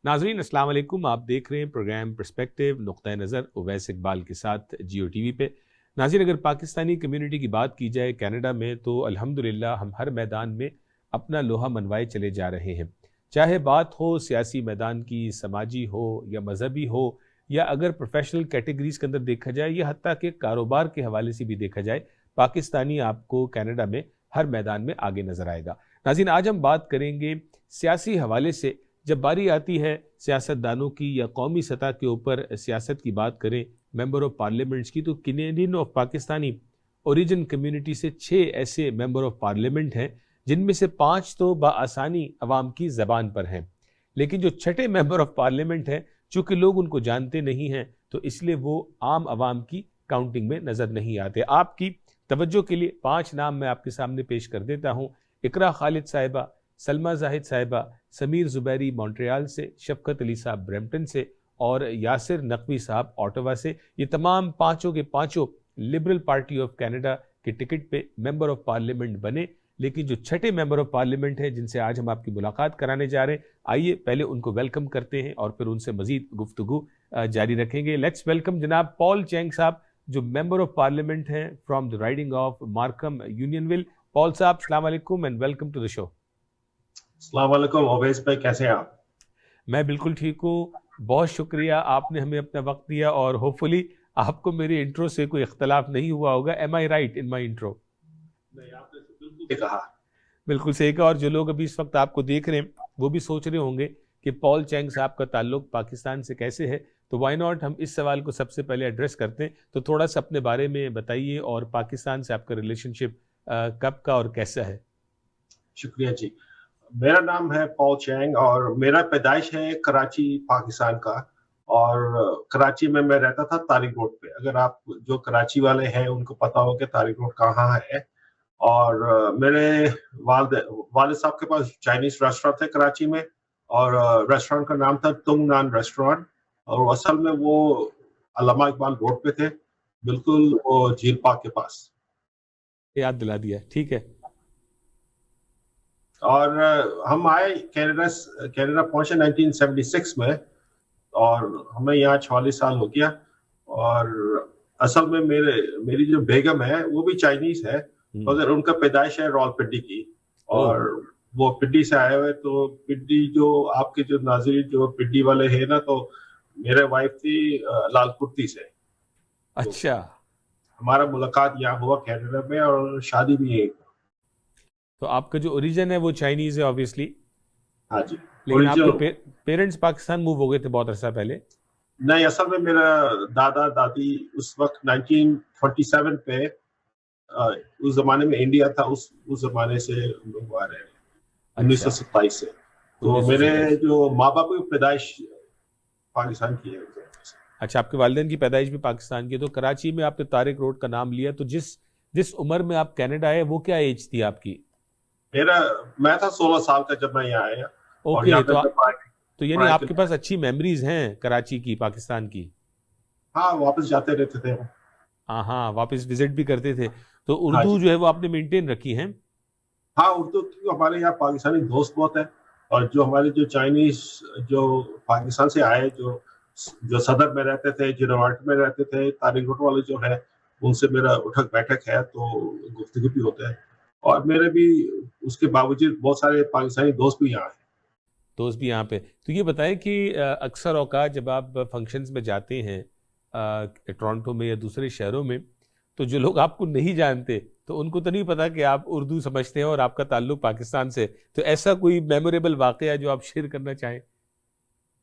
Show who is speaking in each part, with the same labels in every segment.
Speaker 1: नाजरीन अस्सलाम वालेकुम, आप देख रहे हैं प्रोग्राम पर्सपेक्टिव नुक्ता नज़र उवैस इकबाल के साथ जियो टीवी पे। नाज़रीन, अगर पाकिस्तानी कम्युनिटी की बात की जाए कनाडा में तो अल्हम्दुलिल्लाह हम हर मैदान में अपना लोहा मनवाए चले जा रहे हैं। चाहे बात हो सियासी मैदान की, समाजी हो या मजहबी हो, या अगर प्रोफेशनल कैटेगरीज के अंदर देखा जाए या हत्ता के कारोबार के हवाले से भी देखा जाए, पाकिस्तानी आपको कनाडा में हर मैदान में आगे नजर आएगा। नाज़रीन, आज हम बात करेंगे सियासी हवाले से। जब बारी आती है सियासतदानों की या कौमी सतह के ऊपर सियासत की बात करें, मेंबर ऑफ पार्लियामेंट्स की, तो Canadian of Pakistani origin community से 6 ऐसे मेंबर ऑफ पार्लियामेंट हैं जिनमें से 5 तो बाआसानी अवाम की ज़बान पर हैं, लेकिन जो छठे मेंबर ऑफ पार्लियामेंट हैं, चूँकि लोग उनको जानते नहीं हैं तो इसलिए वो आम अवाम की काउंटिंग में नज़र नहीं आते। आपकी तवज्जो के लिए 5 नाम मैं आपके सामने पेश कर देता हूँ। इकरा खालिद साहिबा, सलमा जाहिद साहिबा, समीर जुबैरी मॉन्ट्रियल से, शफकत अली साहब ब्रैम्पटन से और यासिर नकवी साहब ऑटोवा से। ये तमाम पाँचों के पाँचों लिबरल पार्टी ऑफ कनाडा के टिकट पे मेंबर ऑफ पार्लियामेंट बने, लेकिन जो छठे मेंबर ऑफ पार्लियामेंट हैं जिनसे आज हम आपकी मुलाकात कराने जा रहे हैं, आइए पहले उनको वेलकम करते हैं और फिर उनसे मजीद गुफ्तगू जारी रखेंगे। लेट्स वेलकम जनाब पॉल चैंग साहब, जो मेंबर ऑफ पार्लियामेंट हैं from the riding of Markham Unionville. Paul साहब, अस्सलाम वालेकुम and welcome to the show.
Speaker 2: अस्सलाम वालेकुम ओवैस भाई, कैसे हैं आप?
Speaker 1: मैं बिल्कुल ठीक हूँ, बहुत शुक्रिया, आपने हमें अपना वक्त दिया और होपफुली आपको मेरे इंट्रो से कोई इख्तलाफ नहीं हुआ होगा। Am I right in my intro?
Speaker 2: नहीं, आपने बिल्कुल कहा।
Speaker 1: बिल्कुल सही कहा। और जो लोग अभी इस वक्त आपको देख रहे हैं वो भी सोच रहे होंगे कि पॉल चैंग साहब का ताल्लुक पाकिस्तान से कैसे है, तो वाई नॉट हम इस सवाल को सबसे पहले एड्रेस करते हैं। तो थोड़ा सा अपने बारे में बताइए और पाकिस्तान से आपका रिलेशनशिप कब का और कैसा है?
Speaker 2: शुक्रिया जी। मेरा नाम है पॉल चैंग और मेरा पैदाइश है कराची पाकिस्तान का, और कराची में मैं रहता था तारिक रोड पे। अगर आप जो कराची वाले हैं उनको पता हो कि तारिक रोड कहाँ है। और मेरे वालिद साहब के पास चाइनीज रेस्टोरेंट है कराची में, और रेस्टोरेंट का नाम था तुंग नान रेस्टोरेंट, और असल में वो अल्लामा इकबाल रोड पे थे, बिल्कुल वो झील पार्क के पास।
Speaker 1: याद दिला दिया, ठीक है।
Speaker 2: और हम आए कनाडा पहुंचे 1976 में, और हमें यहाँ 44 साल हो गया। और असल में मेरी जो बेगम है वो भी चाइनीज है, मगर उनका पैदाइश है रावलपिंडी की, और वो पिंडी से आए हुए। तो पिंडी जो आपके जो नाज़रीन जो पिंडी वाले हैं ना, तो मेरे वाइफ थी लालकुर्ती से।
Speaker 1: अच्छा,
Speaker 2: तो हमारा मुलाकात यहाँ हुआ कनाडा में और शादी भी यही।
Speaker 1: तो आपका जो ओरिजिन है वो चाइनीज है ऑब्वियसली।
Speaker 2: हाँ जी।
Speaker 1: लेकिन आपके पेरेंट्स पाकिस्तान मूव हो गए थे बहुत अरसा पहले?
Speaker 2: नहीं, असल में मेरा दादा दादी उस वक्त 1927 पे उस जमाने में इंडिया था, उस जमाने से लोग आ रहे हैं 1927 से। तो मेरे जो माँ बाप की पैदाइश पाकिस्तान की है।
Speaker 1: अच्छा, आपके वालिदैन की पैदाइश भी पाकिस्तान की। तो कराची में आपने तारिक रोड का नाम लिया, तो जिस उम्र में आप कनाडा आए वो क्या एज थी आपकी?
Speaker 2: मैं था 16 साल का जब मैं यहाँ आया।
Speaker 1: ओके, तो यानी आपके पास अच्छी मेमोरीज हैं कराची की, पाकिस्तान की?
Speaker 2: हाँ, वापस जाते रहते थे।
Speaker 1: हाँ, वापस विजिट भी करते थे। तो उर्दू जो है वो आपने मेंटेन रखी है?
Speaker 2: हाँ, उर्दू की हमारे यहाँ पाकिस्तानी दोस्त बहुत है, और जो हमारे जो चाइनीज जो पाकिस्तान से आए जो सदर में रहते थे, जिनवाट में रहते थे, तारिक रोड वाले जो है, उनसे मेरा उठक बैठक है, तो गुफ्तगू भी होता है। और मेरे भी उसके बावजूद बहुत सारे पाकिस्तानी दोस्त भी यहाँ हैं।
Speaker 1: दोस्त भी यहाँ पे। तो ये बताएं कि अक्सर औकात जब आप फंक्शंस में जाते हैं टोरंटो में या दूसरे शहरों में, तो जो लोग आपको नहीं जानते तो उनको तो नहीं पता कि आप उर्दू समझते हैं और आपका ताल्लुक पाकिस्तान से। तो ऐसा कोई मेमोरेबल वाकया जो आप शेयर करना चाहें?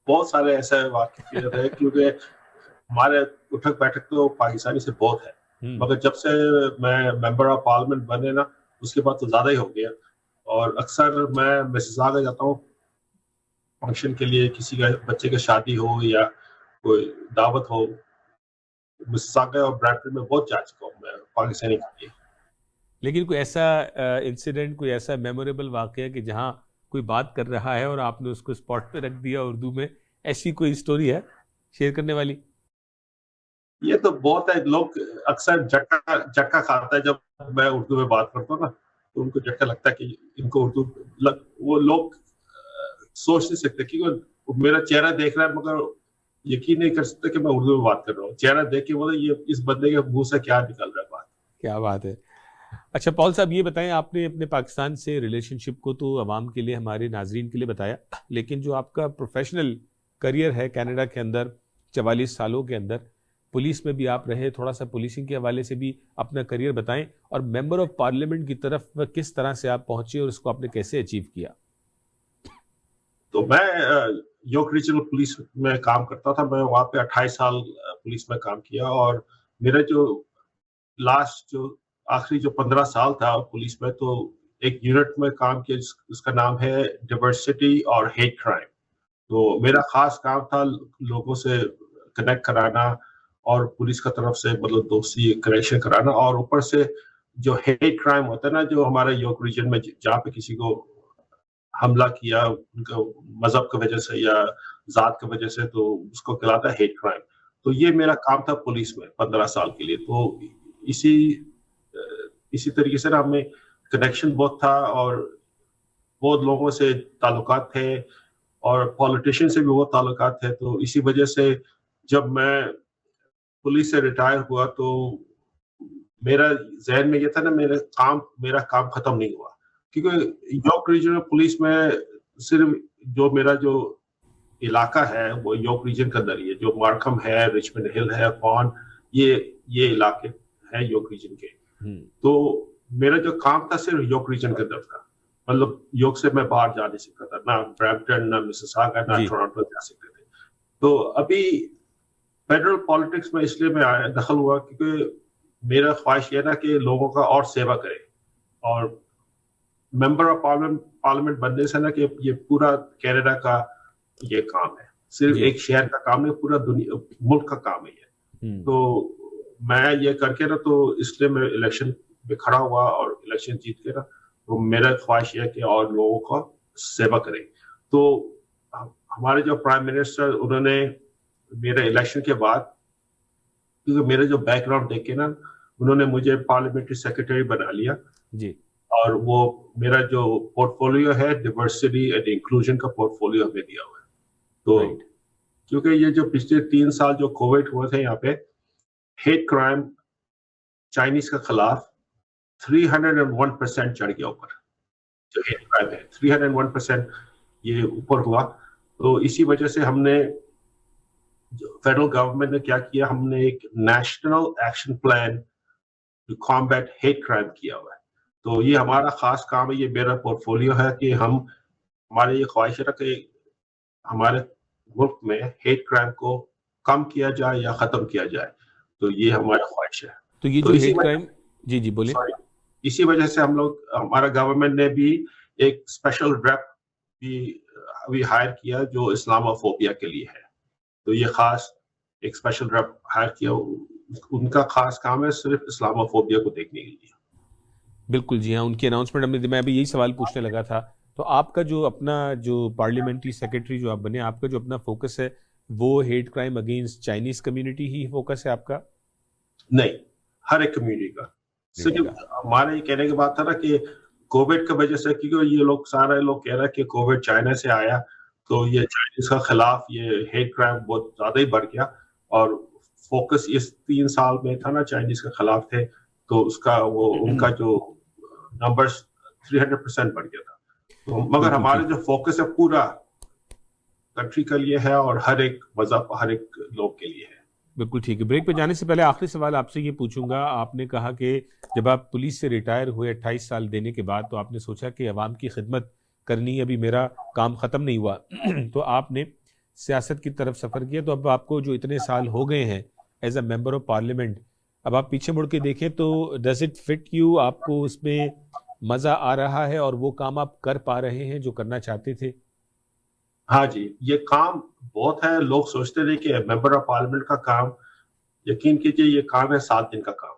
Speaker 2: बहुत सारे ऐसे वाकये है क्योंकि हमारे उठक बैठक तो पाकिस्तानी से बहुत है, मगर जब से मैं मेंबर ऑफ पार्लियामेंट बने ना, उसके बाद तो ज्यादा ही हो गया। और अक्सर मैं मिसिसागा जाता हूँ फंक्शन के लिए, किसी का बच्चे का शादी हो या कोई दावत हो। मिसिसागा और ब्रैम्पटन में बहुत जा चुका हूँ मैं पाकिस्तानी के लिए।
Speaker 1: लेकिन कोई ऐसा इंसिडेंट, कोई ऐसा मेमोरेबल वाकया कि जहाँ कोई बात कर रहा है और आपने उसको स्पॉट पे रख दिया उर्दू में, ऐसी कोई स्टोरी है शेयर करने वाली?
Speaker 2: ये तो बहुत है। लोग अक्सर झटका खाता है जब मैं उर्दू में बात करता हूँ ना, उनको झटका लगता है कि इनको उर्दू वो लोग सोच नहीं सकते कि میرا چہرہ دیکھ رہا ہے مگر یقین نہیں کر سکتا کہ میں اردو میں بات کر رہا ہوں. چہرہ دیکھ کے بولے یہ اس بندے کے منہ سے کیا نکل رہا ہے بات.
Speaker 1: کیا بات ہے. اچھا پال صاحب یہ بتائیں, آپ نے اپنے پاکستان سے ریلیشن شپ کو تو عوام کے لیے, ہمارے ناظرین کے لیے بتایا, لیکن جو آپ کا پروفیشنل کریئر ہے کینیڈا کے اندر 44 سالوں کے اندر, پولیس میں بھی آپ رہے, تھوڑا سا پولیسنگ کے حوالے سے بھی اپنا کریئر بتائیں, اور ممبر آف پارلیمنٹ کی طرف کس طرح سے آپ پہنچے اور اس کو آپ نے کیسے اچیو کیا؟
Speaker 2: تو میں یورک ریجنل پولیس میں کام کرتا تھا. میں وہاں پہ 28 سال پولیس میں کام کیا, اور میرا جو لاسٹ جو آخری جو 15 سال تھا پولیس میں, تو ایک یونٹ میں کام کیا جس کا نام ہے ڈائیورسٹی اور ہیٹ کرائم. تو میرا خاص کام تھا لوگوں سے کنیکٹ کرانا اور پولیس کا طرف سے مطلب دوستی کنیکشن کرانا, اور اوپر سے جو ہیٹ کرائم ہوتا ہے نا جو ہمارے یورک ریجن میں جہاں پہ کسی کو حملہ کیا ان کا مذہب کی وجہ سے یا ذات کی وجہ سے, تو اس کو کہلاتا ہے ہیٹ کرائم. تو یہ میرا کام تھا پولیس میں 15 سال کے لیے. تو اسی طریقے سے نا ہمیں کنیکشن بہت تھا اور بہت لوگوں سے تعلقات تھے, اور پولیٹیشین سے بھی بہت تعلقات تھے. تو اسی وجہ سے جب میں پولیس سے ریٹائر ہوا تو میرا ذہن میں یہ تھا نا میرا کام ختم نہیں ہوا, کیونکہ یورک ریجن پولیس میں صرف جو میرا جو علاقہ ہے وہ یورک ریجن کے اندر ہی ہے, جو مارکھم ہے, رچمنڈ ہل ہے, فون, یہ علاقے ہیں یورک ریجن کے. تو میرا جو کام تھا صرف یورک ریجن کے اندر تھا, مطلب یورک سے میں باہر جا نہیں سکتا تھا, نہ برامپٹن, نہ مسیساگا, نہ ٹورانٹو جا سکتے تھے. تو ابھی فیڈرل پالیٹکس میں اس لیے میں دخل ہوا کیونکہ میرا خواہش یہ نا کہ لوگوں کا اور سیوا کرے, اور ممبر آف پارلیمنٹ بننے سے نا کہ یہ پورا کینیڈا کا یہ کام ہے, صرف ایک شہر کا کام نہیں, پورا دنیا ملک کا کام ہے یہ. تو میں یہ کر کے نا تو اس لیے میں الیکشن میں کھڑا ہوا, اور الیکشن جیت کے نا تو میرا خواہش ہے کہ اور لوگوں کا سیوا کریں. تو ہمارے جو پرائم منسٹر انہوں نے میرے الیکشن کے بعد, کیونکہ میرے جو بیک گراؤنڈ دیکھ کے نا انہوں نے مجھے پارلیمنٹری سیکرٹری بنا لیا جی, اور وہ میرا جو پورٹ فولیو ہے ڈائیورسٹی اینڈ انکلوژن کا پورٹ فولیو ہمیں دیا ہوا ہے. تو کیونکہ یہ جو پچھلے 3 سال جو کووڈ ہوئے تھے یہاں پہ, ہیٹ کرائم چائنیز کے خلاف 301% چڑھ گیا اوپر, جو ہیٹ کرائم ہے 301% یہ اوپر ہوا. تو اسی وجہ سے ہم نے فیڈرل گورنمنٹ نے کیا کیا, ہم نے ایک national action plan to combat hate crime کیا ہوا ہے. تو یہ ہمارا خاص کام ہے, یہ میرا پورٹ فولیو ہے کہ ہمارے یہ خواہش ہے کہ ہمارے ملک میں ہیٹ کرائم کو کم کیا جائے یا ختم کیا جائے. تو یہ ہمارا خواہش ہے.
Speaker 1: تو یہ جو ہیٹ کرائم, جی بولیں.
Speaker 2: اسی وجہ سے ہمارا گورنمنٹ نے بھی ایک اسپیشل ریپ بھی ہائر کیا جو اسلامو فوبیا کے لیے ہے. تو یہ خاص ایک اسپیشل ریپ ہائر کیا, ان کا خاص کام ہے صرف اسلامو فوبیا کو دیکھنے کے لیے.
Speaker 1: بالکل جی ہاں, ان کی اناؤنسمنٹ میں ابھی یہی سوال پوچھنے لگا تھا. تو آپ کا جو اپنا جو پارلیمنٹری سیکرٹری جو آپ بنے, آپ کا جو اپنا فوکس ہے وہ hate crime against Chinese community ہی فوکس ہے آپ کا؟
Speaker 2: نہیں, ہر ایک کمیونٹی کا. صرف ہمارے یہ کہنے کی بات تھا نا کہ کووڈ کی وجہ سے, کیونکہ یہ لوگ سارے لوگ کہہ رہے ہیں کہ کووڈ چائنا سے آیا, تو یہ چائنیز کا خلاف یہ ہیٹ کرائم بہت زیادہ ہی بڑھ گیا, اور فوکس اس 3 سال میں تھا نا چائنیز کے خلاف تھے, تو اس کا وہ ان کا جو نمبرز 300% بڑھ گیا تھا. تو مگر ہمارے جو فوکس ہے پورا کنٹری کے لیے ہے, اور ہر ایک مذہب, ہر ایک لوگ کے لیے ہے.
Speaker 1: بالکل ٹھیک ہے. بریک پہ جانے سے پہلے آخری سوال آپ سے یہ پوچھوں گا, آپ نے کہا کہ جب آپ پولیس سے ریٹائر ہوئے 28 سال دینے کے بعد, تو آپ نے سوچا کہ عوام کی خدمت کرنی, ابھی میرا کام ختم نہیں ہوا, تو آپ نے سیاست کی طرف سفر کیا. تو اب آپ کو جو اتنے سال ہو گئے ہیں as a member of parliament, اب آپ پیچھے مڑ کے دیکھیں تو ڈز اٹ فٹ یو, آپ کو اس میں مزہ آ رہا ہے اور وہ کام آپ کر پا رہے ہیں جو کرنا چاہتے تھے؟
Speaker 2: ہاں جی, یہ کام بہت ہے. لوگ سوچتے تھے کہ ممبر آف پارلیمنٹ کا کام, یقین کیجئے یہ کام ہے 7 دن کا کام.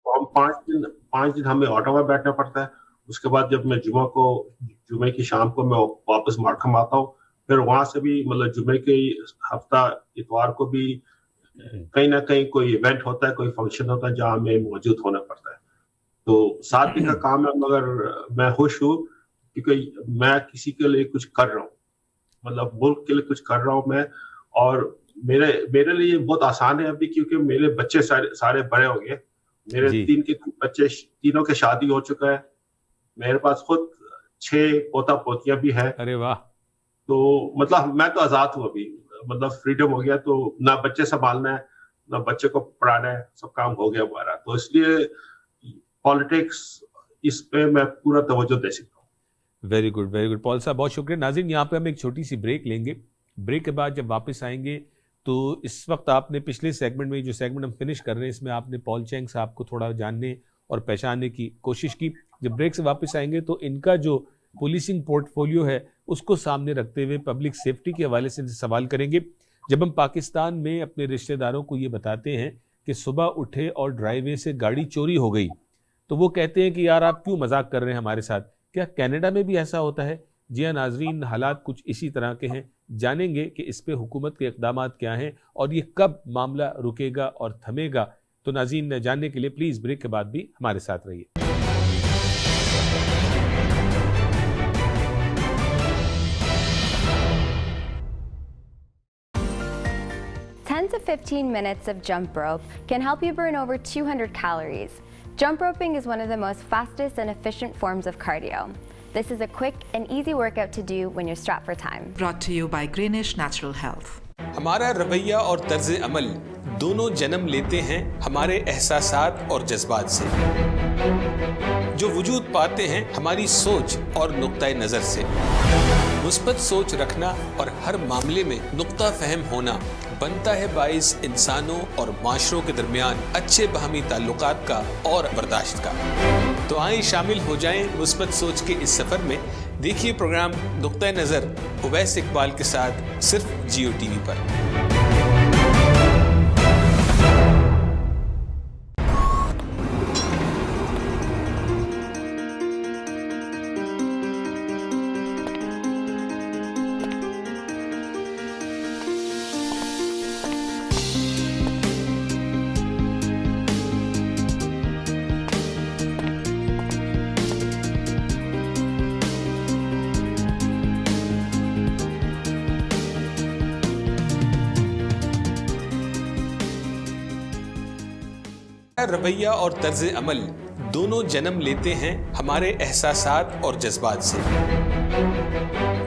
Speaker 2: ہم 5 دن ہمیں آٹو میں بیٹھنا پڑتا ہے. اس کے بعد جب میں جمعے کی شام کو میں واپس مارکھم آتا ہوں, پھر وہاں سے بھی مطلب جمعے کے ہفتہ اتوار کو بھی کہیں نہ کہیں کوئی ایونٹ ہوتا ہے, کوئی فنکشن ہوتا ہے جہاں ہمیں موجود ہونا پڑتا ہے. تو 7 دن کا کام ہے, مگر میں خوش ہوں کیونکہ میں کسی کے لیے کچھ کر رہا ہوں. मतलब मुल्क के लिए कुछ कर रहा हूँ मैं, और मेरे लिए बहुत आसान है अभी, क्योंकि मेरे बच्चे सारे बड़े हो गए। मेरे
Speaker 1: जी।
Speaker 2: 3 के बच्चे, तीनों के शादी हो चुका है। मेरे पास खुद 6 पोता पोतियां भी है।
Speaker 1: अरे वाह।
Speaker 2: तो मतलब मैं तो आजाद हूँ अभी, मतलब फ्रीडम हो गया, तो ना बच्चे संभालना है ना बच्चे को पढ़ाना है, सब काम हो गया हमारा। तो इसलिए पॉलिटिक्स, इस पे मैं पूरा तवज्जो दे सकता हूँ।
Speaker 1: Very good, very good Paul साहब, बहुत शुक्रिया। नाज़रीन, यहाँ पे हम एक छोटी सी ब्रेक लेंगे। ब्रेक के बाद जब वापस आएंगे तो इस वक्त आपने पिछले सेगमेंट में, जो सेगमेंट हम फिनिश कर रहे हैं, इसमें आपने पॉल चैंग साहब को थोड़ा जानने और पहचानने की कोशिश की। जब ब्रेक से वापस आएंगे तो इनका जो पुलिसिंग पोर्टफोलियो है उसको सामने रखते हुए पब्लिक सेफ्टी के हवाले से सवाल करेंगे। जब हम पाकिस्तान में अपने रिश्तेदारों को ये बताते हैं कि सुबह उठे और ड्राइववे से गाड़ी चोरी हो गई, तो वो कहते हैं कि यार आप क्यों मजाक कर रहे हैं हमारे साथ। क्या कनाडा में भी ऐसा होता है? जी हाँ नाजरीन, हालात कुछ इसी तरह के हैं। जानेंगे कि इस पे हुकूमत के इक़दामात क्या हैं और ये कब मामला रुकेगा और थमेगा। तो नाज़रीन, जानने के लिए प्लीज़ ब्रेक के बाद भी हमारे साथ रहिए।
Speaker 3: 10 to 15 minutes of jump rope can help you burn over 200 calories. Jump roping is one of the most fastest and efficient forms of cardio. This is a quick and easy workout to do when you're strapped for time.
Speaker 4: Brought to you by Greenish Natural Health.
Speaker 1: हमारा रवैया और तर्ज अमल दोनों जन्म लेते हैं हमारे एहसासात और जज्बात से, जो वजूद पाते हैं हमारी सोच और नुक्ता नज़र से। मुस्बत सोच रखना और हर मामले में नुक्ता फहम होना बनता है बाइस इंसानों और माशरों के दरमियान अच्छे बाहमी ताल्लुकात का और बर्दाश्त का। तो आइए शामिल हो जाएं मुस्बत सोच के इस सफ़र में। देखिए प्रोग्राम नुक्ता नज़र उवैस इकबाल के साथ सिर्फ जियो टीवी पर। रवैया और तर्ज अमल दोनों जन्म लेते हैं हमारे एहसासात और जज्बात से,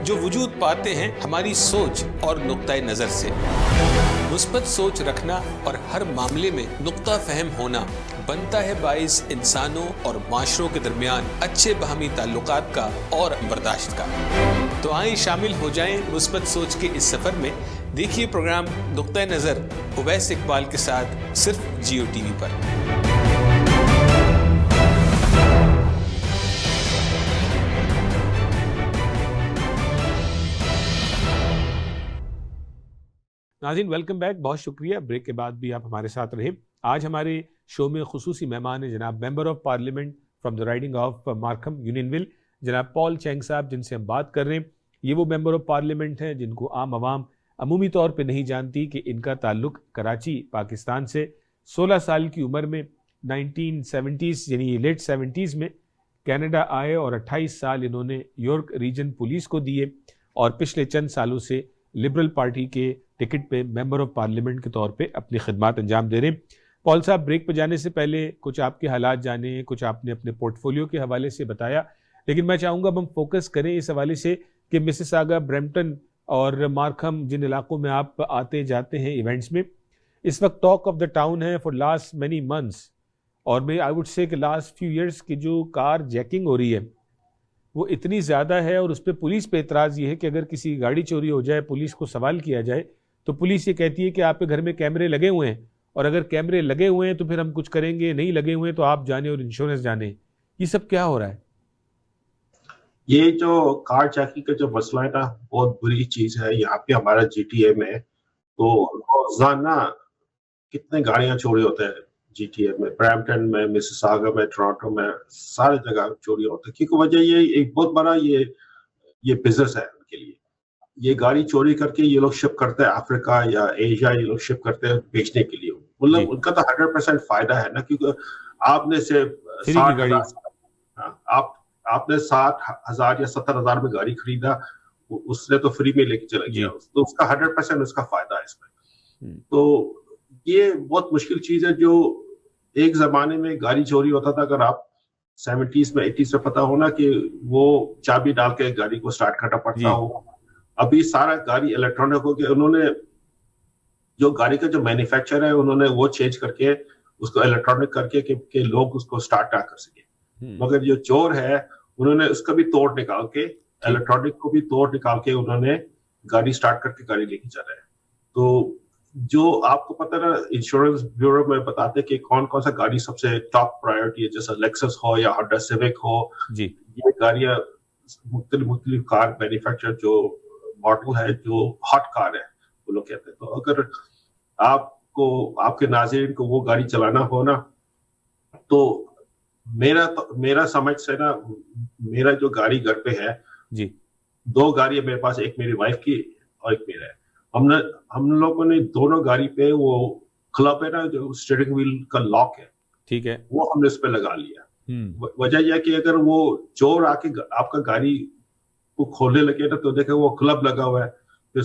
Speaker 1: जो वजूद पाते हैं हमारी सोच और नुक्ता नज़र से। मुस्बत सोच रखना और हर मामले में नुक्ता फहम होना बनता है बाइस इंसानों और माशरों के दरमियान अच्छे बाहमी ताल्लुकात का और बर्दाश्त का। तो आइए शामिल हो जाएं मुस्बत सोच के इस सफ़र में। देखिए प्रोग्राम नुक्ता नज़र उवैस इकबाल के साथ सिर्फ जियो टीवी पर। नाज़रीन, वेलकम बैक, बहुत शुक्रिया। ब्रेक के बाद भी आप हमारे साथ रहे। आज हमारे शो में खुसूसी मेहमान हैं जनाब member of parliament from the riding of Markham Unionville, जनाब पॉल चैंग साहब, जिनसे हम बात कर रहे हैं। ये वो मेंबर ऑफ पार्लियामेंट हैं जिनको आम आवाम अमूमी तौर पे नहीं जानती कि इनका ताल्लुक कराची पाकिस्तान से 16 साल की उम्र में 1970s यानी लेट 70s में कनाडा आए और 28 साल इन्होंने यॉर्क रीजन पुलिस को दिए और पिछले चंद सालों से लिबरल पार्टी के टिकट पे मेंबर ऑफ पार्लियामेंट के तौर पे अपनी खिदमत अंजाम दे रहे हैं। पॉल साहब, ब्रेक पे जाने से पहले कुछ आपके हालात जाने, कुछ आपने अपने पोर्टफोलियो के हवाले से बताया, लेकिन मैं चाहूँगा अब हम फोकस करें इस हवाले से कि मिसिसागा, ब्रैम्पटन और मार्कम, जिन इलाकों में आप आते जाते हैं इवेंट्स में, इस वक्त टॉक ऑफ द टाउन है फॉर लास्ट मैनी मंथ्स, और मैं आई वुड से कि लास्ट फ्यू ईयर्स की जो कार जैकिंग हो रही है वो इतनी ज़्यादा है, और उस पर पुलिस पे एतराज़ ये है कि अगर किसी गाड़ी चोरी हो जाए, पुलिस को सवाल किया जाए, तो पुलिस ये कहती है कि आपके घर में कैमरे लगे हुए हैं, और अगर कैमरे लगे हुए हैं तो फिर हम कुछ करेंगे, नहीं लगे हुए हैं तो आप जाने और इंश्योरेंस जाने। ये सब क्या हो रहा है?
Speaker 2: ये जो कार चैकिंग का जो मसला है ना, बहुत बुरी चीज है। यहाँ पे हमारा GTA में तो रोजाना कितने गाड़ियां चोरी होते हैं GTA में, ब्रैम्पटन में, मिसिसागा में, टोरंटो में, सारी जगह चोरी होते हैं। क्योंकि वजह ये एक बहुत बड़ा ये बिजनेस है उनके लिए। ये गाड़ी चोरी करके ये लोग शिप करते हैं अफ्रीका या एशिया, ये लोग शिप करते हैं बेचने के लिए। मतलब उनका तो 100% फायदा है ना, क्योंकि आपने से आपने 60,000 या 70,000 में गाड़ी खरीदा, اس نے تو فری میں لے کے چلا گیا, تو اس کا 100% اس کا فائدہ ہے اس میں. تو یہ بہت مشکل چیز ہے جو ایک زمانے میں گاڑی چوری ہوتا تھا, اگر آپ 70s میں 80s میں پتا ہونا کہ وہ چابی ڈال کے گاڑی کو سٹارٹ کرنا پڑتا ہو. ابھی سارا گاڑی الیکٹرانک ہو کے انہوں نے جو گاڑی کا جو مینوفیکچر ہے انہوں نے وہ چینج کر کے اس کو الیکٹرانک کر کے کہ لوگ اس کو سٹارٹ نہ کر سکے. مگر جو چور ہے انہوں نے اس کا بھی توڑ نکال کے, الیکٹرانک کو بھی توڑ نکال کے انہوں نے گاڑی سٹارٹ کر کے گاڑی لے کے چلا ہے. تو جو آپ کو پتہ نا انشورنس بیورو میں بتاتے کہ کون کون سا گاڑی سب سے ٹاپ پرائیورٹی ہے, جیسا لیکسس ہو یا ہونڈا سیوک ہو, یہ گاڑیاں مختلف کار مینوفیکچر جو ماڈل ہے جو ہاٹ کار ہے وہ لوگ کہتے ہیں. تو اگر آپ کو آپ کے ناظرین کو وہ گاڑی چلانا ہو نا, تو میرا سمجھ سے نا, میرا جو گاڑی گھر پہ ہے, 2 گاڑی ہے میرے پاس, ایک میری وائف کی اور ایک میرا ہے. ہم لوگوں نے دونوں گاڑی پہ وہ کلب ہے نا جو اسٹیئرنگ ویل کا لاک ہے, ٹھیک ہے, وہ ہم نے اس پہ لگا لیا. وجہ یہ کہ اگر وہ چور آ کے آپ کا گاڑی کو کھولنے لگے نا تو دیکھیں وہ کلب لگا ہوا ہے, تو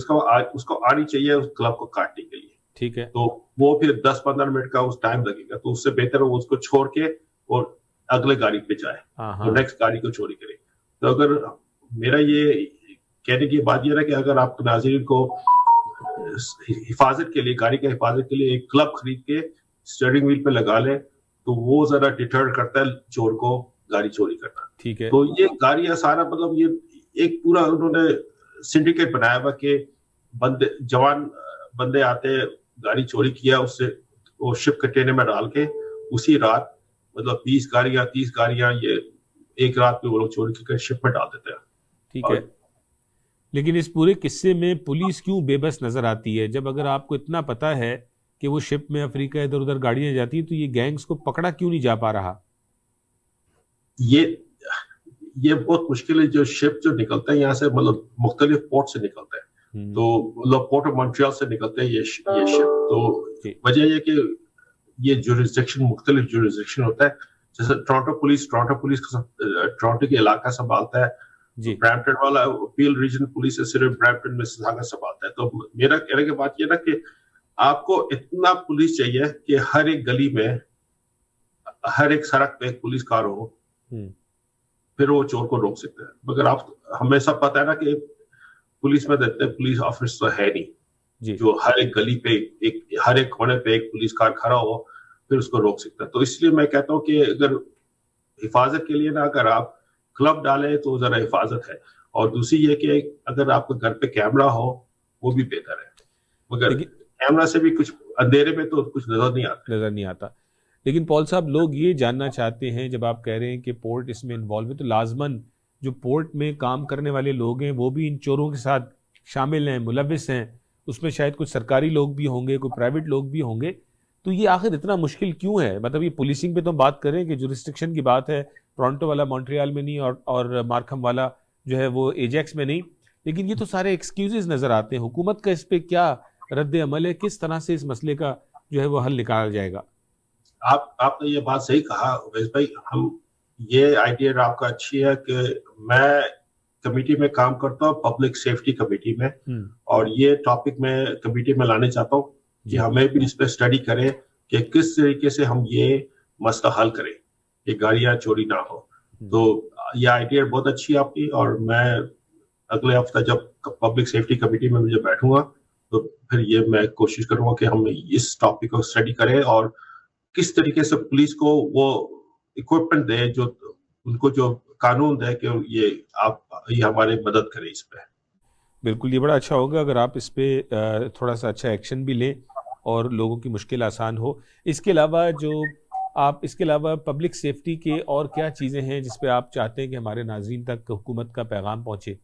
Speaker 2: اس کو آنی چاہیے اس کلب کو کاٹنے کے لیے, ٹھیک ہے. تو وہ پھر 10-15 منٹ کا اس ٹائم لگے گا, تو اس سے بہتر ہے اس کو چھوڑ کے اور اگلے گاڑی پہ جائے, تو نیکسٹ گاڑی کو چوری کرے. تو اگر میرا یہ کہنے کی بات یہ ہے کہ اگر آپ ناظرین کو حفاظت کے لیے, گاڑی کے حفاظت کے لیے ایک کلب خرید کے اسٹیئرنگ ویل پہ لگا لیں تو وہ ذرا ڈیٹر کرتا ہے چور کو گاڑی چوری کرنا, ٹھیک ہے. تو یہ گاڑیاں سارا مطلب یہ ایک پورا انہوں نے سنڈیکیٹ بنایا ہوا کہ جوان بندے آتے, گاڑی چوری کیا, اس سے وہ شپ کنٹینر میں ڈال کے اسی رات مطلب 20 گاڑیاں 30 گاڑیاں یہ ایک رات میں وہ لوگ چوری کر شپ میں ڈال دیتے ہیں, ٹھیک ہے.
Speaker 1: لیکن اس پورے قصے میں پولیس کیوں بے بس نظر آتی ہے, جب اگر آپ کو اتنا پتا ہے کہ وہ شپ میں افریقہ ادھر ادھر گاڑیاں جاتی ہیں, تو یہ گینگز کو پکڑا کیوں نہیں جا پا رہا؟
Speaker 2: یہ بہت مشکل ہے. جو شپ جو نکلتا ہے یہاں سے مطلب مختلف پورٹ سے نکلتا ہے, تو مطلب پورٹ آف مونٹریال سے نکلتے ہیں یہ شپ. تو وجہ یہ کہ یہ جورسڈکشن مختلف جورسڈکشن ہوتا ہے, جیسے ٹورانٹو پولیس ٹورانٹو کے علاقہ سنبھالتا ہے, برامپٹن والا اپیل ریجن پولیس صرف برامپٹن میں سنبھالتا ہے. تو میرا کہنے کی بات یہ نا کہ آپ کو اتنا پولیس چاہیے کہ ہر ایک گلی میں ہر ایک سڑک پہ ایک پولیس کار ہو, پھر وہ چور کو روک سکتے ہیں. مگر آپ ہمیں سب پتا ہے نا کہ پولیس میں دیکھتے ہیں پولیس آفس تو ہے نہیں جو ہر ایک گلی پہ ہر ایک کونے پہ ایک پولیس کار کھڑا ہو پھر اس کو روک سکتا ہے. تو اس لیے میں کہتا ہوں کہ اگر حفاظت کے لیے نا اگر آپ کلب ڈالے تو ذرا حفاظت ہے, اور دوسری یہ کہ اگر آپ کے گھر پہ کیمرہ ہو وہ بھی بہتر ہے, مگر کیمرہ سے بھی کچھ اندھیرے میں تو کچھ نظر نہیں آتا.
Speaker 1: لیکن پال صاحب لوگ یہ جاننا چاہتے ہیں, جب آپ کہہ رہے ہیں کہ پورٹ اس میں انوالو ہے, تو لازماً جو پورٹ میں کام کرنے والے لوگ ہیں وہ بھی ان چوروں کے ساتھ شامل ہیں, ملوث ہیں, اس میں شاید کچھ سرکاری لوگ بھی ہوں گے, کوئی پرائیویٹ لوگ بھی ہوں گے. تو یہ آخر اتنا مشکل کیوں ہے؟ مطلب یہ پولیسنگ پہ تو بات کریں کہ جورسڈکشن کی بات ہے, ٹورانٹو والا مونٹریال میں نہیں اور مارکھم والا جو ہے وہ ایجیکس میں نہیں, لیکن یہ تو سارے ایکسکیوزز نظر آتے ہیں. حکومت کا اس پہ کیا رد عمل ہے, کس طرح سے اس مسئلے کا جو ہے وہ حل نکالا جائے گا؟
Speaker 2: آپ نے یہ بات صحیح کہا اویس بھائی, ہم یہ آئیڈیا آپ کا اچھی ہے کہ میں کمیٹی میں کام کرتا ہوں, پبلک سیفٹی کمیٹی میں, اور یہ ٹاپک میں کمیٹی میں لانے چاہتا ہوں کہ ہمیں بھی اس پہ اسٹڈی کریں کہ کس طریقے سے ہم یہ مسئلہ حل کریں کہ گاڑیاں چوری نہ ہو. تو یہ آئیڈیا بہت اچھی ہے آپ کی, اور میں اگلے ہفتہ جب پبلک سیفٹی کمیٹی میں مجھے بیٹھوں گا تو پھر یہ میں کوشش کروں گا کہ ہم اس ٹاپک کو اسٹڈی کریں اور کس طریقے سے پولیس کو وہ اکوپمنٹ دے, جو ان کو جو قانون دے کہ یہ ہماری مدد کرے اس پہ.
Speaker 1: بالکل, یہ بڑا اچھا ہوگا اگر آپ اس پہ تھوڑا سا اچھا ایکشن بھی لیں اور لوگوں کی مشکل آسان ہو. اس کے علاوہ پبلک سیفٹی کے اور کیا چیزیں ہیں جس پہ آپ چاہتے ہیں کہ ہمارے ناظرین تک حکومت کا پیغام پہنچے؟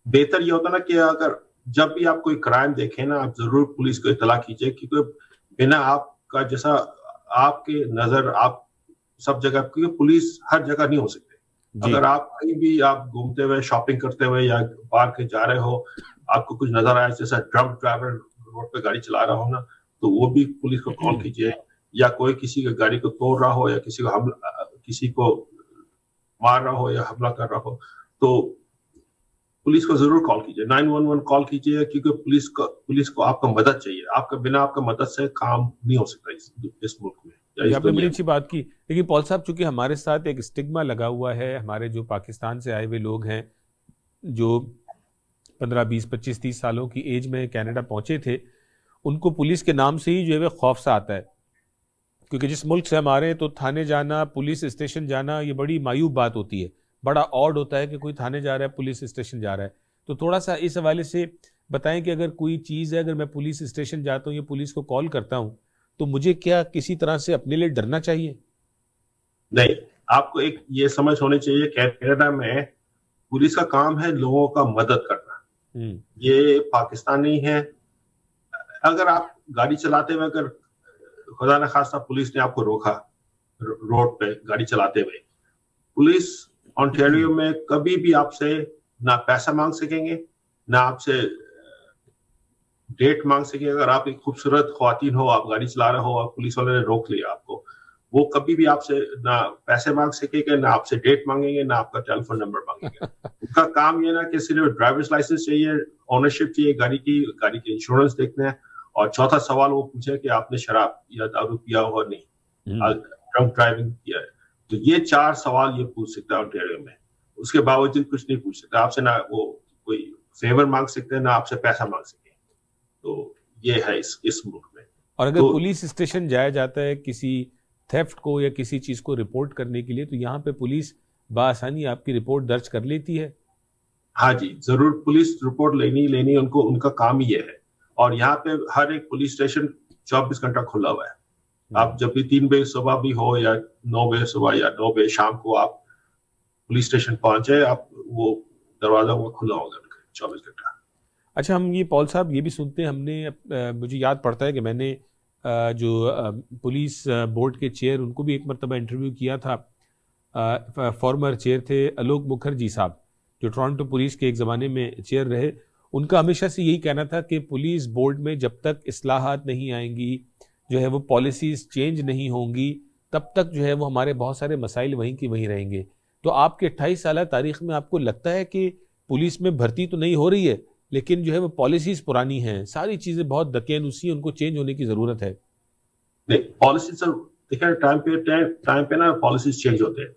Speaker 2: بہتر یہ ہوتا نا کہ اگر جب بھی آپ کوئی کرائم دیکھیں نا, آپ ضرور پولیس کو اطلاع کیجیے, کیونکہ بنا آپ کا جیسا آپ کے نظر آپ سب جگہ, کیونکہ پولیس ہر جگہ نہیں ہو سکتے. اگر آپ کہیں بھی آپ گھومتے ہوئے شاپنگ کرتے ہوئے یا باہر کے جا رہے ہو, آپ کو کچھ نظر آیا جیسا ڈرنک ڈرائیور روڈ پہ گاڑی چلا رہا ہو نا, تو وہ بھی پولیس کو کال کیجیے. یا کوئی کسی کی گاڑی کو توڑ رہا ہو یا کسی کو مار رہا ہو یا حملہ کر رہا ہو, تو पुलिस को जरूर कॉल कीजिए, 911 कॉल कीजिए, क्योंकि पुलिस को आपका मदद चाहिए. आपका बिना आपका मदद से काम नहीं हो सकता इस मुल्क में या
Speaker 1: ये
Speaker 2: इस
Speaker 1: आपने बड़ी
Speaker 2: दुनिया
Speaker 1: अच्छी बात की. लेकिन पॉल साहब, चूंकि हमारे साथ एक स्टिग्मा लगा हुआ है, हमारे जो पाकिस्तान से आए हुए लोग हैं जो 15, 20, 25, 30 सालों की एज में कनाडा पहुंचे थे, उनको पुलिस के नाम से ही जो है वो खौफ सा आता है. क्योंकि जिस मुल्क से हम आ रहे हैं तो थाने जाना, पुलिस स्टेशन जाना, ये बड़ी मायूब बात होती है. बड़ा ऑड होता है कि कोई थाने जा रहा है, पुलिस स्टेशन जा रहा है. तो थोड़ा सा इस हवाले से बताएं कि अगर कोई चीज़ है, अगर मैं पुलिस स्टेशन जाता हूँ या पुलिस को कॉल करता हूँ, तो मुझे क्या किसी तरह से अपने लिए डरना चाहिए?
Speaker 2: नहीं, आपको एक ये समझ होनी चाहिए, कनाडा में पुलिस का काम है लोगों का मदद करना. ये पाकिस्तान नहीं है. अगर आप गाड़ी चलाते हुए, अगर खुदा न खास्ता पुलिस ने आपको रोका रोड पे गाड़ी चलाते हुए, पुलिस ओंटारियो में कभी भी आपसे ना पैसा मांग सकेंगे, ना आपसे डेट मांग सकेंगे. अगर आप एक खूबसूरत ख्वातीन हो, आप गाड़ी चला रहे हो और पुलिस वाले ने रोक लिया आपको, वो कभी भी आपसे ना पैसे मांग सकेंगे, ना आपसे डेट मांगेंगे, ना आपका टेलीफोन नंबर मांगेंगे. उनका काम ये ना कि सिर्फ ड्राइवर्स लाइसेंस चाहिए, ओनरशिप चाहिए गाड़ी की इंश्योरेंस देखना है, और चौथा सवाल वो पूछे कि आपने शराब या दारू पिया हो नहीं, ड्रंक ड्राइविंग किया है. तो ये 4 सवाल ये पूछ सकता है ओंटारियो में. उसके बावजूद कुछ नहीं पूछ सकता आपसे, ना वो कोई फेवर मांग सकते हैं, ना आपसे पैसा मांग सकते हैं. तो ये है इस मुल्क में.
Speaker 1: और अगर
Speaker 2: तो
Speaker 1: पुलिस स्टेशन जाया जाता है किसी थेफ्ट को या किसी चीज़ को रिपोर्ट करने के लिए, तो यहाँ पे पुलिस बआसानी आपकी रिपोर्ट दर्ज कर लेती है?
Speaker 2: हाँ जी, जरूर पुलिस रिपोर्ट लेनी उनका काम ही ये है. और यहाँ पे हर एक पुलिस स्टेशन 24 घंटा खुला हुआ है. आप जब भी 3 बजे सुबह भी हो या 9 बजे सुबह या 9 बजे शाम को आप पुलिस स्टेशन पहुंचे, आप वो दरवाजा वो खुला होगा 24 घंटा.
Speaker 1: अच्छा, हम ये पॉल साहब ये भी सुनते हैं, हमने मुझे याद पड़ता है कि मैंने जो पुलिस बोर्ड के चेयर, उनको भी एक मरतबा इंटरव्यू किया था. फॉर्मर चेयर थे आलोक मुखर्जी साहब, जो टोरंटो पुलिस के एक ज़माने में चेयर रहे. उनका हमेशा से यही कहना था कि पुलिस बोर्ड में जब तक इस्लाहात नहीं आएंगी, जो है वो पॉलिसीज़ चेंज नहीं होंगी, तब तक जो है वो हमारे बहुत सारे मसाइल वहीं की वहीं रहेंगे. तो आपके 28 साल तारीख़ में आपको लगता है कि पुलिस में भर्ती तो नहीं हो रही है, लेकिन जो है वो पॉलिसीज़ पुरानी हैं, सारी चीज़ें बहुत दकियानूसी, उनको चेंज होने की ज़रूरत है?
Speaker 2: नहीं, पॉलिसीज देखिए टाइम पे ना पॉलिसीज चेंज होते हैं.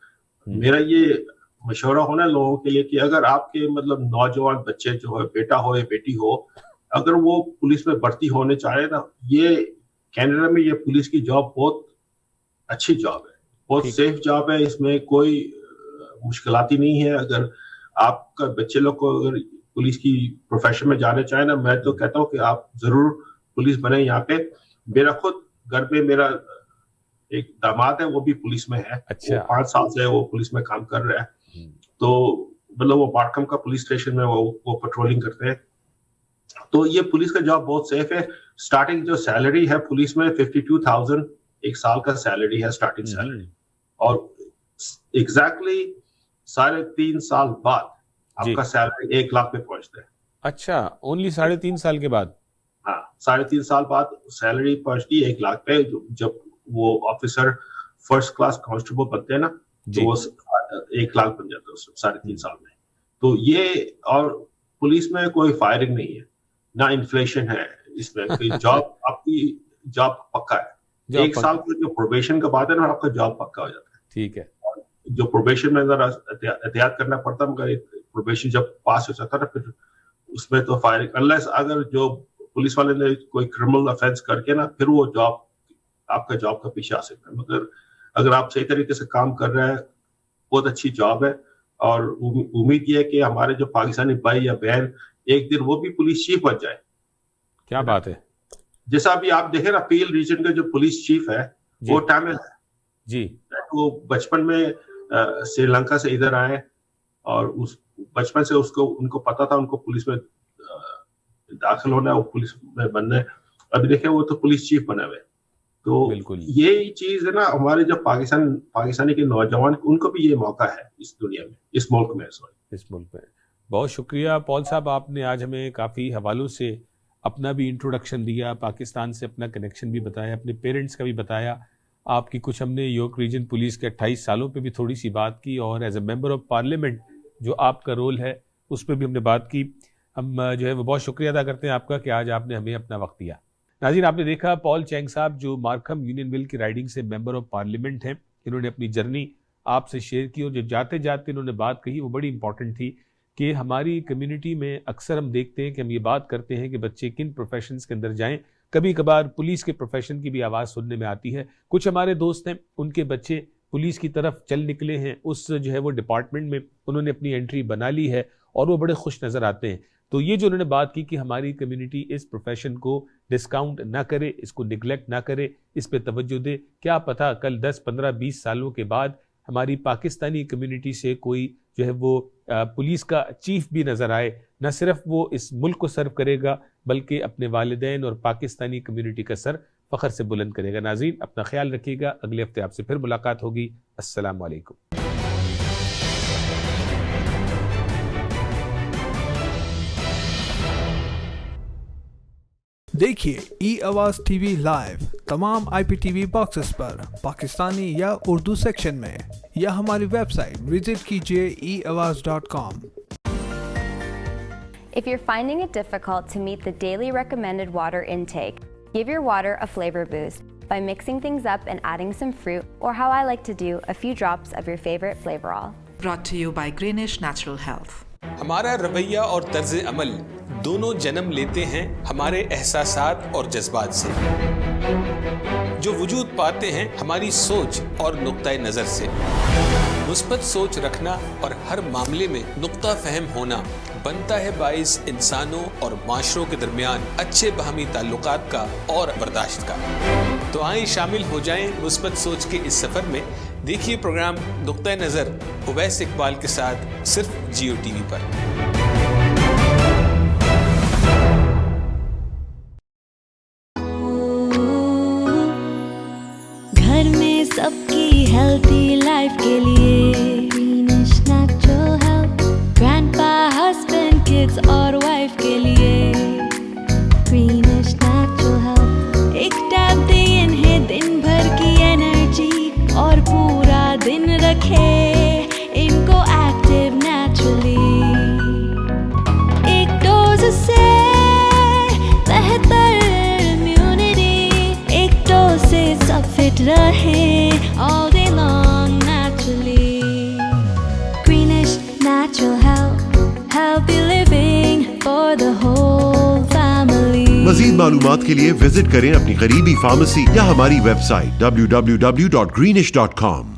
Speaker 2: मेरा ये मशवरा होना लोगों के लिए कि अगर आपके मतलब नौजवान बच्चे जो है, बेटा हो या बेटी हो, अगर वो पुलिस में भर्ती होने चाहे ना, ये कनाडा में ये पुलिस की जॉब बहुत अच्छी जॉब है, बहुत सेफ जॉब है. इसमें कोई मुश्किलाती नहीं है. अगर आपका बच्चे लोग को अगर पुलिस की प्रोफेशन में जाना चाहे ना, मैं तो कहता हूँ कि आप जरूर पुलिस बने. यहाँ पे मेरा खुद घर पे मेरा एक दामाद है, वो भी पुलिस में है.
Speaker 1: अच्छा.
Speaker 2: वो 5 साल से वो पुलिस में काम कर रहा है. तो मतलब वो बारकम का पुलिस स्टेशन में वो पेट्रोलिंग करते हैं. तो ये पुलिस का जॉब बहुत सेफ है. स्टार्टिंग जो सैलरी है पुलिस में 52,000 एक साल का सैलरी है, स्टार्टिंग सैलरी. और एग्जैक्टली 3.5 साल बाद आपका सैलरी 1 लाख पे पहुंचता है.
Speaker 1: अच्छा, ओनली 3.5 साल के बाद?
Speaker 2: हाँ, 3.5 साल बाद सैलरी पहुंचती है 1 लाख पे. जब वो ऑफिसर फर्स्ट क्लास कांस्टेबल बनते हैं ना, तो वो 1 लाख बन जाता है 3.5 साल में. तो ये, और पुलिस में कोई फायरिंग नहीं है, ना इन्फ्लेशन है इसमें. जॉब आपकी जॉब पक्का है. 1 साल का जो प्रोबेशन का बाद है ना, आपका जॉब पक्का हो जाता है.
Speaker 1: ठीक है.
Speaker 2: जो प्रोबेशन में जरा एहतियात करना पड़ता है, मगर प्रोबेशन जब पास हो जाता है ना, फिर उसमें तो फायरिंग, अनलेस अगर जो पुलिस वाले ने कोई क्रिमिनल ऑफेंस करके ना, फिर वो जॉब आपका जॉब का पीछे आ सकता है. मगर अगर आप सही तरीके से काम कर रहे हैं, बहुत अच्छी जॉब है. और उम्मीद ये है कि हमारे जो पाकिस्तानी भाई या बहन एक दिन वो भी पुलिस चीफ बन जाए.
Speaker 1: क्या बात है.
Speaker 2: जैसा अभी आप देखें ना, पीएल रीजन का जो पुलिस चीफ है वो तमिल है
Speaker 1: जी.
Speaker 2: वो बचपन में श्रीलंका से इधर आए, और उस बचपन से उनको पता था उनको पुलिस में दाखिल होना है, वो पुलिस में बनना है. अभी देखें वो तो पुलिस चीफ बने हुए. तो ये चीज है ना, हमारे जो पाकिस्तानी के नौजवान, उनको भी ये मौका है इस दुनिया में, इस मुल्क में.
Speaker 1: इस मुल्क में बहुत शुक्रिया पॉल साहब, आपने आज हमें काफ़ी हवालों से अपना भी इंट्रोडक्शन दिया, पाकिस्तान से अपना कनेक्शन भी बताया, अपने पेरेंट्स का भी बताया. आपकी कुछ हमने यॉर्क रीजन पुलिस के 28 सालों पे भी थोड़ी सी बात की, और as a member of parliament जो आपका रोल है اس پہ بھی ہم نے بات کی. ہم جو ہے وہ بہت شکریہ ادا کرتے ہیں آپ کا کہ آج آپ نے ہمیں اپنا وقت دیا. ناظرین، آپ نے دیکھا پال چینگ صاحب جو مارکھم یونین ول کی رائڈنگ سے ممبر آف پارلیمنٹ ہیں، انہوں نے اپنی جرنی آپ سے شیئر کی، اور جو جاتے جاتے انہوں نے بات کہی وہ بڑی امپورٹنٹ تھی کہ ہماری کمیونٹی میں اکثر ہم دیکھتے ہیں کہ ہم یہ بات کرتے ہیں کہ بچے کن پروفیشنز کے اندر جائیں. کبھی کبھار پولیس کے پروفیشن کی بھی آواز سننے میں آتی ہے. کچھ ہمارے دوست ہیں ان کے بچے پولیس کی طرف چل نکلے ہیں، اس جو ہے وہ ڈپارٹمنٹ میں انہوں نے اپنی انٹری بنا لی ہے اور وہ بڑے خوش نظر آتے ہیں. تو یہ جو انہوں نے بات کی کہ ہماری کمیونٹی اس پروفیشن کو ڈسکاؤنٹ نہ کرے، اس کو نگلیکٹ نہ کرے، اس پہ توجہ دے. کیا پتہ کل 10 15 20 سالوں کے بعد ہماری پاکستانی کمیونٹی سے کوئی جو ہے وہ پولیس کا چیف بھی نظر آئے، نہ صرف وہ اس ملک کو سرو کرے گا بلکہ اپنے والدین اور پاکستانی کمیونٹی کا سر فخر سے بلند کرے گا. ناظرین، اپنا خیال رکھیے گا. اگلے ہفتے آپ سے پھر ملاقات ہوگی. السلام علیکم.
Speaker 5: دیکھیے ای آواز ٹی وی لائیو تمام آئی پی ٹی وی باکسز پر پاکستانی یا اردو سیکشن میں، یا ہماری ویب سائٹ وزٹ کیجیے eawaz.com.
Speaker 3: If you're finding it difficult to meet the daily recommended water intake, give your water a flavor boost by mixing things up and adding some fruit, or how I like to do, a few drops of your favorite Flavorol.
Speaker 4: Brought to you by Greenish Natural Health.
Speaker 1: ہمارا رویہ اور طرز عمل دونوں جنم لیتے ہیں ہمارے احساسات اور جذبات سے، جو وجود پاتے ہیں ہماری سوچ اور نقطۂ نظر سے. مثبت سوچ رکھنا اور ہر معاملے میں نقطہ فہم ہونا بنتا ہے باعث انسانوں اور معاشروں کے درمیان اچھے باہمی تعلقات کا اور برداشت کا. تو آئیں شامل ہو جائیں مثبت سوچ کے اس سفر میں. دیکھیے پروگرام نقطۂ نظر اویس اقبال کے ساتھ صرف جیو ٹی وی پر.
Speaker 6: گھر میں سب کی ہیلتھی لائف کے لیے گرینش نیچرل ہیلتھ، گرینڈ پا، ہسبینڈ، کڈس اور وائف کے لیے گرینش نیچرل ہیلتھ. ایک ٹیب دے انہیں دن بھر کی انرجی اور پورا دن رکھے ان کو ایکٹیو نیچرلی. ایک ڈوز سے بہتر امیونٹی، ایک ڈوز سے سب فٹ رہے all day long naturally. Greenish natural health, healthy living for the whole family.
Speaker 7: مزید معلومات کے لیے وزٹ کریں اپنی قریبی فارمیسی یا ہماری ویب سائٹ www.greenish.com.